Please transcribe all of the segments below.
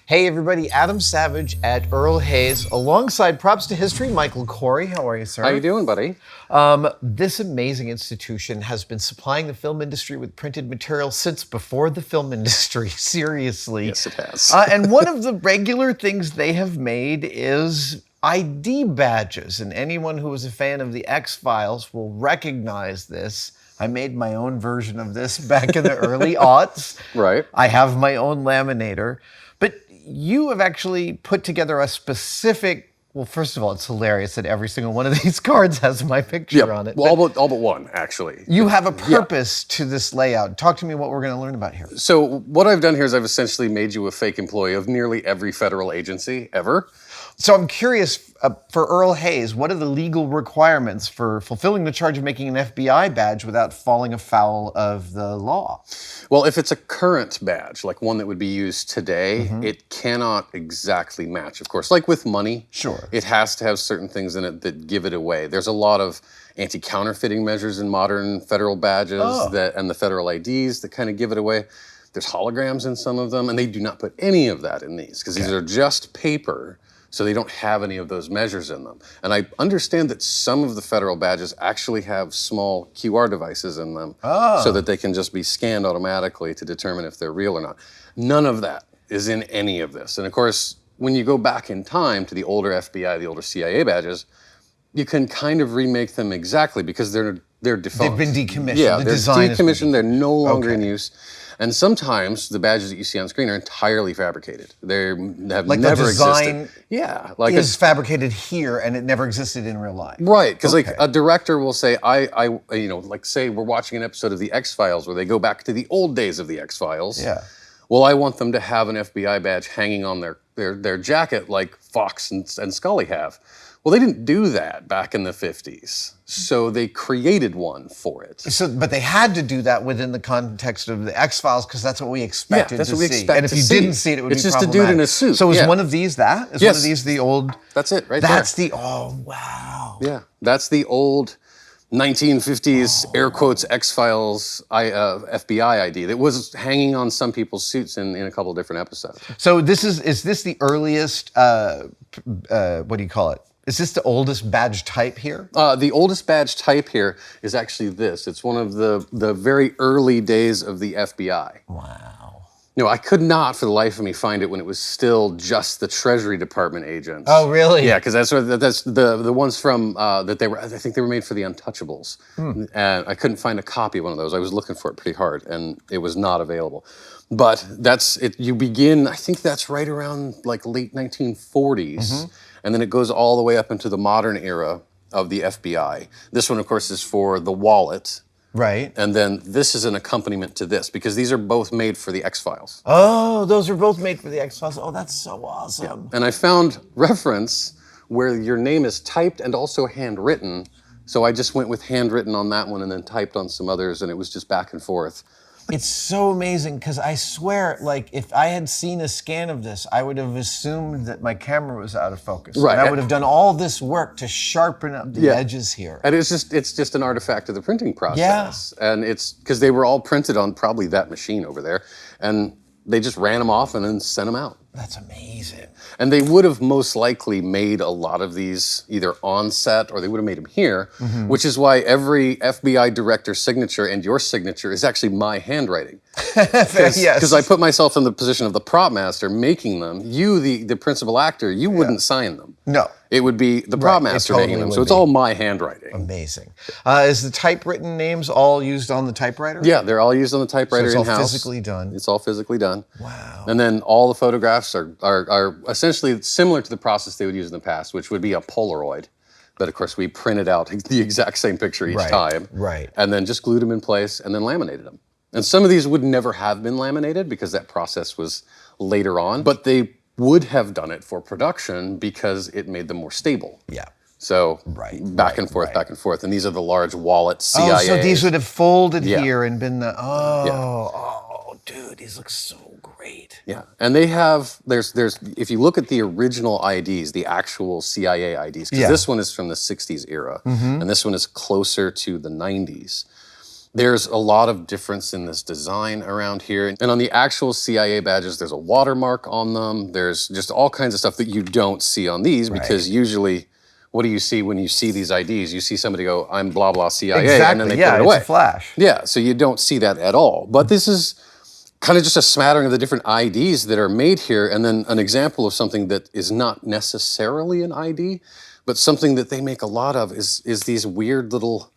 Hey everybody, Adam Savage at Earl Hays, alongside Props to History, Michael Corrie. How are you, sir? How you doing, buddy? This amazing institution has been supplying the film industry with printed material since before the film industry, seriously. Yes, it has. And one of the regular things they have made is ID badges, and anyone who is a fan of the X-Files will recognize this. I made my own version of this back in the early aughts. Right. I have my own laminator. But you have actually put together a specific, well, first of all, it's hilarious that every single one of these cards has my picture on it. Well, all but one, actually. You have a purpose to this layout. Talk to me what we're going to learn about here. So what I've done here is I've essentially made you a fake employee of nearly every federal agency ever. So I'm curious, for Earl Hays, what are the legal requirements for fulfilling the charge of making an FBI badge without falling afoul of the law? Well, if it's a current badge, like one that would be used today, it cannot exactly match, of course. Like with money, Sure. It has to have certain things in it that give it away. There's a lot of anti-counterfeiting measures in modern federal badges and the federal IDs that kind of give it away. There's holograms in some of them, and they do not put any of that in these because these are just paper. So they don't have any of those measures in them. And I understand that some of the federal badges actually have small QR devices in them so that they can just be scanned automatically to determine if they're real or not. None of that is in any of this. And of course, when you go back in time to the older FBI, the older CIA badges, you can kind of remake them exactly because they're defunct. They've been decommissioned. Yeah, The they're design has been decommissioned. They're no longer in use. And sometimes the badges that you see on screen are entirely fabricated. They have Like never the design existed. Yeah, like is fabricated here and it never existed in real life. right, because like a director will say, like say we're watching an episode of the X-Files where they go back to the old days of the X-Files. Yeah. Well, I want them to have an FBI badge hanging on their jacket like Fox and Scully have. Well, they didn't do that back in the 50s, so they created one for it. So, but they had to do that within the context of the X-Files because that's what we expected that's to what we see. expect And if to you see. didn't see it, it would It's be just a problematic. dude in a suit, So is yeah. one of these that? Is Yes. one of these the old? That's it, right That's there. oh, wow. Yeah, that's the old 1950s, air quotes, X-Files FBI ID that was hanging on some people's suits in a couple of different episodes. So this is this the earliest, what do you call it? Is this the oldest badge type here? The oldest badge type here is actually this. It's one of the very early days of the FBI. Wow. No, I could not for the life of me find it when it was still just the Treasury Department agents. Oh, really? Yeah, because that's the ones from that they were. I think they were made for the Untouchables, and I couldn't find a copy of one of those. I was looking for it pretty hard, and it was not available. But that's it. You begin. I think that's right around like late 1940s, and then it goes all the way up into the modern era of the FBI. This one, of course, is for the wallet. Right. And then this is an accompaniment to this because these are both made for the X-Files. Oh, those are both made for the X-Files. Oh, that's so awesome. And I found reference where your name is typed and also handwritten. So I just went with handwritten on that one and then typed on some others, and it was just back and forth. It's so amazing because I swear, like, if I had seen a scan of this, I would have assumed that my camera was out of focus. Right. And I would have done all this work to sharpen up the edges here. And it's just an artifact of the printing process. Yeah. And it's because they were all printed on probably that machine over there, and they just ran them off and then sent them out. That's amazing. And they would have most likely made a lot of these either on set or they would have made them here, which is why every FBI director's signature and your signature is actually my handwriting. Because I put myself in the position of the prop master making them. You, the principal actor, you wouldn't sign them. No. It would be the prop master making them. So it's all my handwriting. Amazing. Is the typewritten names all used on the typewriter? Yeah, they're all used on the typewriter so it's in-house. all physically done. It's all physically done. Wow. And then all the photographs are essentially similar to the process they would use in the past, which would be a Polaroid. But of course, we printed out the exact same picture each time. Right. And then just glued them in place and then laminated them. And some of these would never have been laminated because that process was later on. But they would have done it for production because it made them more stable. Yeah. So back and forth. And these are the large wallet CIA. Oh, so these would have folded here and been the, dude, these look so great. Yeah, and they have, there's if you look at the original IDs, the actual CIA IDs, because this one is from the 60s era, and this one is closer to the 90s. There's a lot of difference in this design around here. And on the actual CIA badges, there's a watermark on them. There's just all kinds of stuff that you don't see on these because usually, what do you see when you see these IDs? You see somebody go, I'm blah, blah, CIA, and then they put it away. It's a flash. Yeah, so you don't see that at all. But this is kind of just a smattering of the different IDs that are made here, and then an example of something that is not necessarily an ID, but something that they make a lot of is these weird little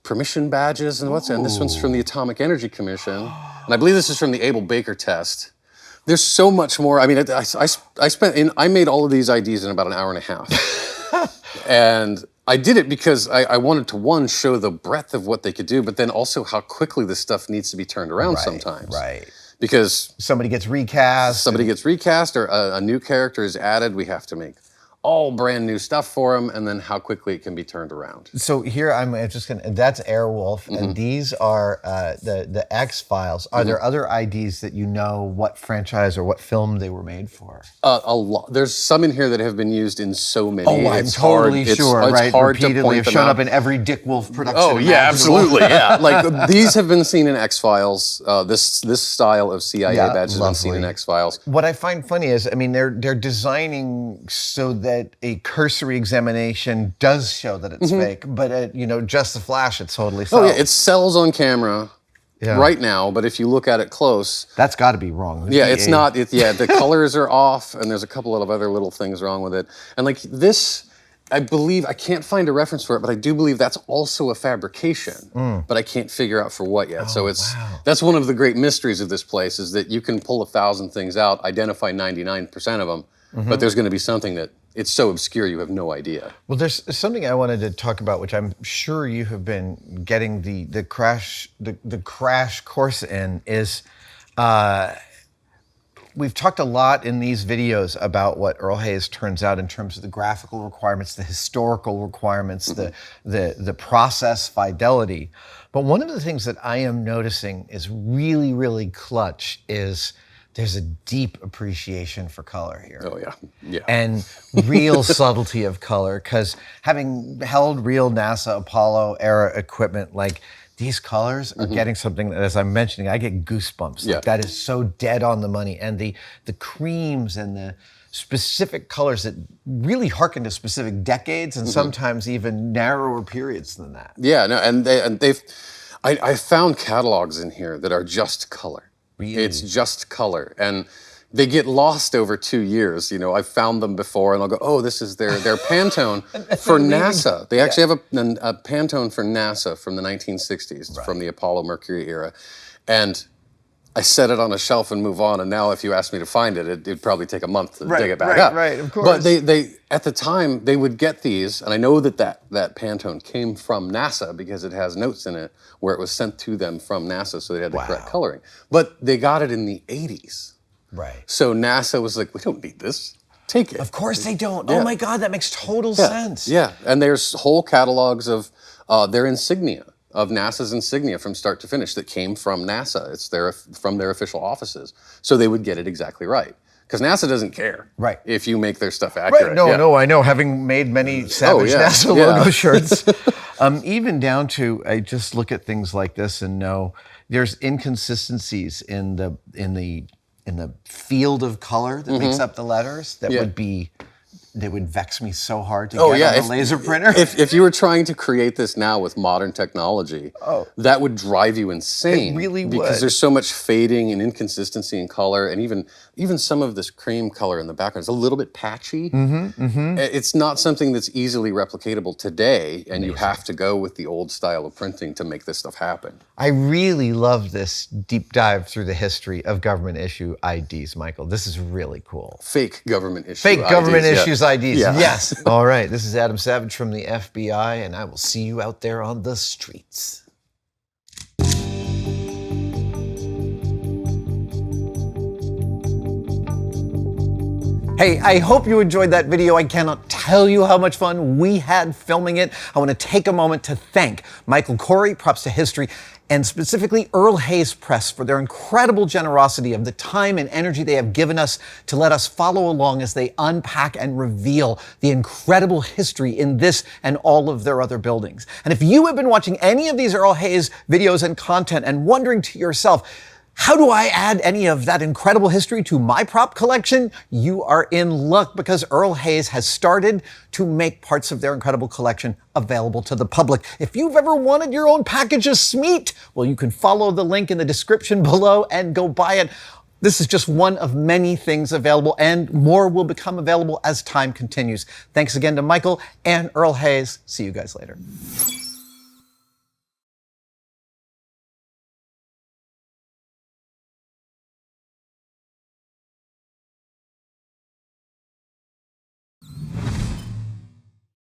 permission badges and and this one's from the Atomic Energy Commission, and I believe this is from the Able Baker test. There's so much more. I mean, I made all of these IDs in about an hour and a half, and I did it because I wanted to, one, show the breadth of what they could do, but then also how quickly this stuff needs to be turned around sometimes. Right. Because somebody gets recast. Or a new character is added. We have to make all brand new stuff for them, and then how quickly it can be turned around. So here I'm just gonna. That's Airwolf, and these are the X-Files. Are there other IDs that you know what franchise or what film they were made for? A lot. There's some in here that have been used in so many. Oh, I'm totally sure. It's hard to point them out. Shown up in every Dick Wolf production. Oh yeah, absolutely. Yeah, like these have been seen in X-Files. This style of CIA badge has been seen in X-Files. What I find funny is, I mean, they're designing so that a cursory examination does show that it's fake, but just the flash, it's totally sells. Oh yeah, it sells on camera right now, but if you look at it close, that's got to be wrong. Yeah, it's not. The colors are off, and there's a couple of other little things wrong with it. And like this, I believe, I can't find a reference for it, but I do believe that's also a fabrication, but I can't figure out for what yet. So that's one of the great mysteries of this place, is that you can pull 1,000 things out, identify 99% of them, but there's going to be something that it's so obscure you have no idea. Well, there's something I wanted to talk about, which I'm sure you have been getting the crash course in, is we've talked a lot in these videos about what Earl Hays turns out in terms of the graphical requirements, the historical requirements, the process fidelity. But one of the things that I am noticing is really, really clutch is there's a deep appreciation for color here. Oh yeah. And real subtlety of color, because having held real NASA Apollo era equipment, like these colors are getting something that, as I'm mentioning, I get goosebumps. Like that is so dead on the money. And the creams and the specific colors that really harken to specific decades and sometimes even narrower periods than that. Yeah, no, I found catalogs in here that are just color. Really? It's just color, and they get lost over 2 years. I found them before, and I'll go, oh, this is their Pantone for NASA. They actually have a Pantone for NASA from the 1960s, from the Apollo Mercury era, and I set it on a shelf and move on. And now, if you ask me to find it, it'd probably take a month to dig it back up. Right, of course. But they at the time they would get these, and I know that Pantone came from NASA because it has notes in it where it was sent to them from NASA, so they had the correct coloring. But they got it in the 80s. Right. So NASA was like, we don't need this. Take it. Of course they don't. Yeah. Oh my God, that makes total sense. Yeah, and there's whole catalogs of their insignia, of NASA's insignia from start to finish that came from NASA. It's from their official offices. So they would get it exactly right. Because NASA doesn't care if you make their stuff accurate. Right. No, I know. Having made many Savage NASA logo shirts, even down to, I just look at things like this and know there's inconsistencies in the field of color that makes up the letters that would vex me so hard to get on a laser printer. If you were trying to create this now with modern technology, that would drive you insane. It really would. Because there's so much fading and inconsistency in color, and even some of this cream color in the background is a little bit patchy. It's not something that's easily replicatable today, and you have to go with the old style of printing to make this stuff happen. I really love this deep dive through the history of government issue IDs, Michael. This is really cool. Fake government issues. IDs. Yes. All right. This is Adam Savage from the FBI, and I will see you out there on the streets. Hey, I hope you enjoyed that video. I cannot tell you how much fun we had filming it. I want to take a moment to thank Michael Corrie, props to history, and specifically Earl Hays Press for their incredible generosity of the time and energy they have given us to let us follow along as they unpack and reveal the incredible history in this and all of their other buildings. And if you have been watching any of these Earl Hays videos and content and wondering to yourself, how do I add any of that incredible history to my prop collection? You are in luck, because Earl Hays has started to make parts of their incredible collection available to the public. If you've ever wanted your own package of Smeat, well, you can follow the link in the description below and go buy it. This is just one of many things available, and more will become available as time continues. Thanks again to Michael and Earl Hays. See you guys later.